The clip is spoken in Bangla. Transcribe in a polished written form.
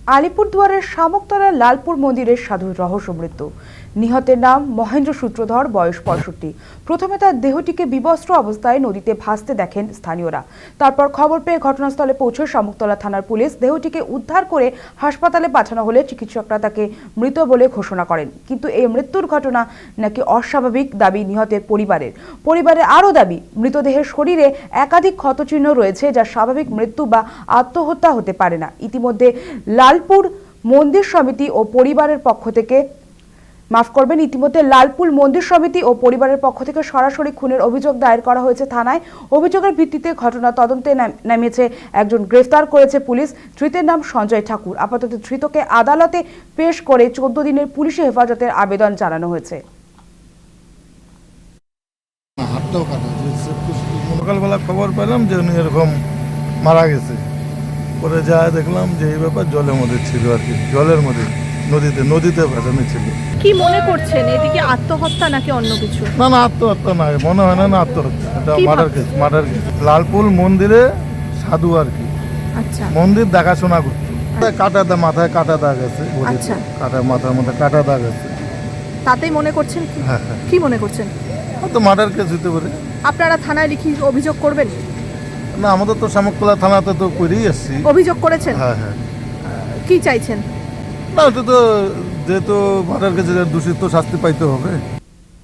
আলিপুরদুয়ারের শামুকতলার লালপুর মন্দিরের সাধুর রহস্য মৃত্যু। নিহতের নাম মহেন্দ্র সূত্রধর, বয়স 65। প্রথমে তার দেহটিকে বিবস্ত্র অবস্থায় নদীতে ভাসতে দেখেন স্থানীয়রা। তারপর খবর পেয়ে ঘটনাস্থলে পৌঁছে শামুকতলা থানার পুলিশ দেহটিকে উদ্ধার করে হাসপাতালে পাঠানো হলে চিকিৎসকরা তাকে মৃত বলে ঘোষণা করেন। কিন্তু এই মৃত্যুর ঘটনা নাকি অস্বাভাবিক দাবি নিহতের পরিবারের আরও দাবি, মৃতদেহের শরীরে একাধিক ক্ষতচিহ্ন রয়েছে, যা স্বাভাবিক মৃত্যু বা আত্মহত্যা হতে পারে না। ইতিমধ্যে লালপুর মন্দির সমিতি ও পরিবারের পক্ষ থেকে সরাসরি খুনের অভিযোগ দায়ের করা হয়েছে থানায়। অভিযোগের ভিত্তিতে ঘটনা তদন্তে নেমেছে একজন, গ্রেফতার করেছে পুলিশ। ধৃতের নাম সঞ্জয় ঠাকুর। আপাতত ধৃতকে আদালতে পেশ করে 14 দিনের পুলিশি হেফাজতের আবেদন জানানো হয়েছে। সকালবেলা খবর পেলাম যে উনি এরকম মারা গেছে, পরে যা দেখলাম যে এই ব্যাপার জলের মধ্যে ছিল আর কি, জলের মধ্যে নদীতে ভাসানো ছিল। কি মনে করছেন, এটি কি আত্মহত্যা নাকি অন্য কিছু? না না, আত্মহত্যা নয়, মনে হয় না আত্মহত্যা, এটা মার্ডার কেস। লালপুর মন্দিরে সাধু আর কি, আচ্ছা, মন্দির দেখাশোনা করতো। মাথায় কাটা দাগ আছে, আচ্ছা, মাথার মধ্যে কাটা দাগ আছে। তাতেই মনে করছেন? হ্যাঁ, কি মনে করছেন? তো মার্ডার কেস হতে পারে। আপনারা থানায় লিখিত অভিযোগ করবেন? না, আমাদের তো শামুকতলা থানাতে তো করেই আসছি। অভিযোগ করেছেন? হ্যাঁ হ্যাঁ। কি চাইছেন? না, এটা তো যেহেতু মার্ডার কেসে দোষী তো শাস্তি পাইতে হবে।